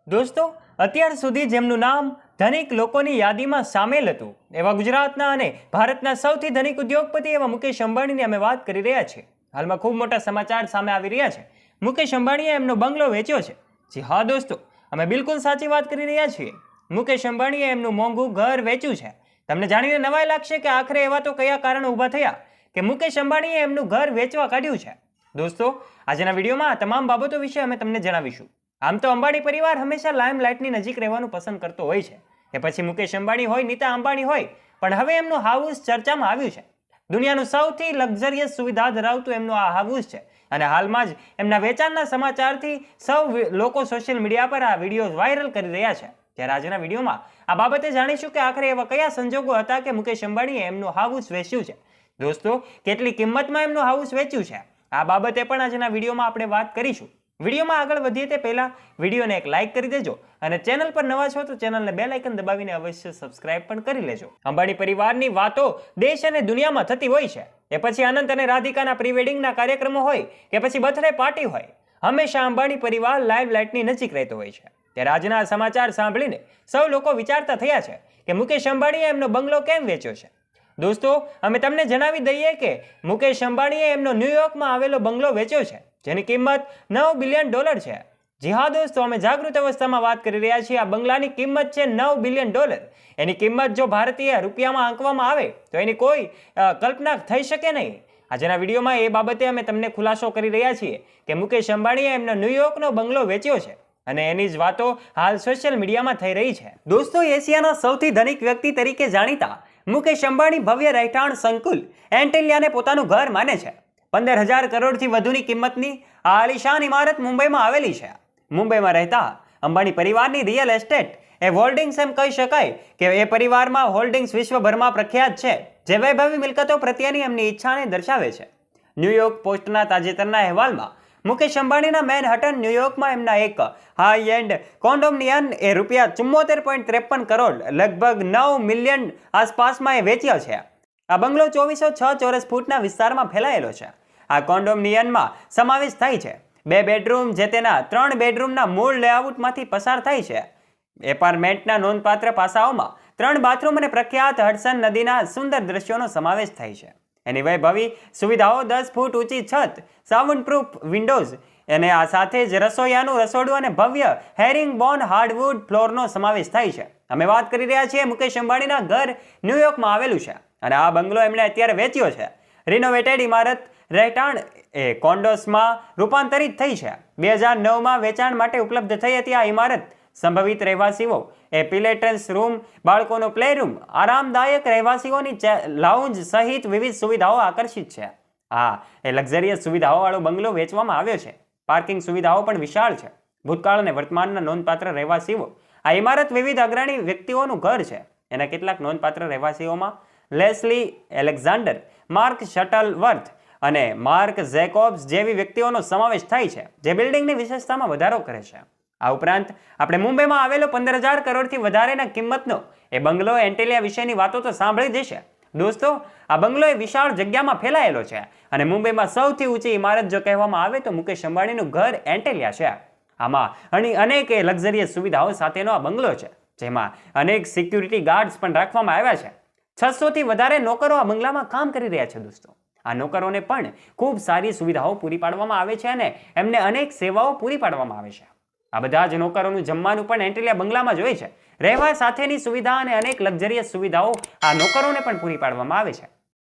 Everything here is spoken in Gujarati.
દોસ્તો, અત્યાર સુધી જેમનું નામ ધનિક લોકોની યાદીમાં સામેલ હતું એવા ગુજરાતના અને ભારતના સૌથી ધનિક ઉદ્યોગપતિ એવા મુકેશ અંબાણીની અમે વાત કરી રહ્યા છીએ. હાલમાં ખૂબ મોટા સમાચાર સામે આવી રહ્યા છે. મુકેશ અંબાણીએ એમનો બંગલો વેચ્યો છે. જી હા દોસ્તો, અમે બિલકુલ સાચી વાત કરી રહ્યા છીએ. મુકેશ અંબાણીએ એમનું મોંઘું ઘર વેચ્યું છે. તમને જાણીને નવાઈ લાગશે કે આખરે એવા તો કયા કારણો ઊભા થયા કે મુકેશ અંબાણીએ એમનું ઘર વેચવા કાઢ્યું છે. દોસ્તો, આજના વિડીયોમાં આ તમામ બાબતો વિશે અમે તમને જણાવીશું. આમ તો અંબાણી પરિવાર હંમેશા લાઇમલાઇટની નજીક રહેવાનું પસંદ કરતો હોય છે. એ પછી મુકેશ અંબાણી હોય, નીતા અંબાણી હોય, પણ હવે એમનું હાઉસ ચર્ચામાં આવ્યું છે. દુનિયાનું સૌથી લક્ઝરિયસ સુવિધા ધરાવતું એમનું આ હાઉસ છે અને હાલમાં જ એમના વેચાણના સમાચારથી સૌ લોકો સોશિયલ મીડિયા પર આ વિડીયો વાયરલ કરી રહ્યા છે. ત્યારે આજના વિડીયોમાં આ બાબતે જાણીશું કે આખરે એવા કયા સંજોગો હતા કે મુકેશ અંબાણીએ એમનું હાઉસ વેચ્યું છે. દોસ્તો, કેટલી કિંમતમાં એમનું હાઉસ વેચ્યું છે આ બાબતે પણ આજના વિડીયોમાં આપણે વાત કરીશું. વિડીયોમાં આગળ વધીએ તે પહેલા વિડીયોને એક લાઇક કરી દેજો અને ચેનલ પર નવા છો તો ચેનલને બેલ આઇકન દબાવીને અવશ્ય સબસ્ક્રાઇબ પણ કરી લેજો. અંબાણી પરિવારની વાતો દેશ અને દુનિયામાં થતી હોય છે. એ પછી અનંત અને રાધિકાના પ્રી વેડિંગના કાર્યક્રમો હોય કે પછી બર્થડે પાર્ટી હોય, હંમેશા અંબાણી પરિવાર લાઇમલાઇટની નજીક રહેતો હોય છે. ત્યારે આજના સમાચાર સાંભળીને સૌ લોકો વિચારતા થયા છે કે મુકેશ અંબાણીએ એમનો બંગલો કેમ વેચ્યો છે. દોસ્તો, અમે તમને જણાવી દઈએ કે મુકેશ અંબાણીએ એમનો ન્યુયોર્કમાં આવેલો બંગલો વેચ્યો છે જેની કિંમત $9 બિલિયન છે. જી હા દોસ્તો, અમે જાગૃત અવસ્થામાં વાત કરી રહ્યા છીએ. આ બંગલાની કિંમત છે $9 બિલિયન. એની કિંમત જો ભારતીય રૂપિયામાં આંકવામાં આવે તો એની કોઈ કલ્પના થઈ શકે નહીં. આજના વિડીયોમાં એ બાબતે અમે તમને ખુલાસો કરી રહ્યા છીએ કે મુકેશ અંબાણીએ એમનો ન્યુયોર્કનો બંગલો વેચ્યો છે અને એની જ વાતો હાલ સોશિયલ મીડિયામાં થઈ રહી છે. દોસ્તો, એશિયાના સૌથી ધનિક વ્યક્તિ તરીકે જાણીતા મુકેશ અંબાણી ભવ્ય રહેઠાણ સંકુલ એન્ટેલિયાને પોતાનું ઘર માને છે. 15,000 કરોડથી વધુની કિંમતની આ આલિશાન ઇમારત મુંબઈમાં આવેલી છે. મુંબઈમાં રહેતા અંબાણી પરિવારની રિયલ એસ્ટેટ એ હોલ્ડિંગ્સ એમ કહી શકાય કે એ પરિવારમાં હોલ્ડિંગ્સ વિશ્વભરમાં પ્રખ્યાત છે, જે વૈભવી મિલકતો પ્રત્યેની એમની ઈચ્છાને દર્શાવે છે. ન્યુયોર્ક પોસ્ટના તાજેતરના અહેવાલમાં મુકેશ અંબાણીના મેનહટન ન્યુયોર્કમાં એમના એક હાઈ એન્ડ કોન્ડોમિનિયમ એ ₹74.53 કરોડ લગભગ 9 મિલિયન આસપાસમાં એ વેચ્યો છે. આ બંગલો 2406 ચોરસ ફૂટના વિસ્તારમાં ફેલાયેલો છે. આ કોન્ડોમિનિયમમાં સમાવેશ થાય છે 2 બેડરૂમ જે તેના 3 બેડરૂમના મૂળ લેઆઉટમાંથી પસાર થાય છે. એપાર્ટમેન્ટના નોંધપાત્ર પાસાઓમાં 3 બાથરૂમ અને પ્રખ્યાત હડસન નદીના સુંદર દ્રશ્યોનો સમાવેશ થાય છે. એની વૈભવી સુવિધાઓ 10 ફૂટ ઊંચી છત, સાઉન્ડ પ્રૂફ વિન્ડોઝ અને આ સાથે જ રસોઈયાનું રસોડું અને ભવ્ય હેરિંગબોન હાર્ડવુડ ફ્લોરનો સમાવેશ થાય છે. અમે વાત કરી રહ્યા છીએ મુકેશ અંબાણીના ઘર ન્યુયોર્કમાં આવેલું છે અને આ બંગલો એમણે અત્યારે વેચ્યો છે. રિનોવેટેડ ઇમારત રહેઠાણ એ કોન્ડોસમાં રૂપાંતરિત થઈ છે. 2009માં વેચાણ માટે ઉપલબ્ધ થઈ હતી. આ ઇમારત સંભવિત રહેવાસીઓ એ પિલેટન્સ રૂમ, બાળકોનો પ્લે રૂમ, આરામદાયક રહેવાસીઓની લાઉન્જ સહિત વિવિધ સુવિધાઓ આકર્ષિત છે. હા, એ લક્ઝરિયસ સુવિધાઓવાળો બંગલો વેચવામાં આવ્યો છે. પાર્કિંગ સુવિધાઓ પણ વિશાળ છે. ભૂતકાળ અને વર્તમાનના નોંધપાત્ર રહેવાસીઓ આ ઇમારત વિવિધ અગ્રણી વ્યક્તિઓનું ઘર છે. એના કેટલાક નોંધપાત્ર રહેવાસીઓમાં લેસ્લી એલેક્ઝાન્ડર, માર્ક શટલવર્થ અને માર્ક જેકોબ્સ જેવી વ્યક્તિઓનો સમાવેશ થાય છે, જે બિલ્ડિંગની વિશેષતામાં વધારો કરે છે. આ ઉપરાંત આપણે મુંબઈમાં આવેલો 15,000 કરોડથી વધારેના કિંમતનો એ બંગલો એન્ટેલિયા વિશેની વાતો તો સાંભળી જ હશે. દોસ્તો, આ બંગલો એ વિશાળ જગ્યામાં ફેલાયેલો છે અને મુંબઈમાં સૌથી ઊંચી ઇમારત જો કહેવામાં આવે તો મુકેશ અંબાણીનું ઘર એન્ટેલિયા છે. આમાં અનેક લક્ઝરિયસ સુવિધાઓ સાથેનો આ બંગલો છે, જેમાં અનેક સિક્યુરિટી ગાર્ડ્સ પણ રાખવામાં આવ્યા છે. 600થી વધારે નોકરો આ બંગલામાં કામ કરી રહ્યા છે. દોસ્તો, આ નોકરોને પણ ખૂબ સારી સુવિધાઓ પૂરી પાડવામાં આવે છે અને એમને અનેક સેવાઓ પૂરી પાડવામાં આવે છે. આ બધા જ નોકરોનું જમવાનું પણ એન્ટેલિયા બંગલામાં જ હોય છે. રહેવા સાથેની સુવિધા અને અનેક લક્ઝરિયસ સુવિધાઓ આ નોકરોને પણ પૂરી પાડવામાં આવે છે.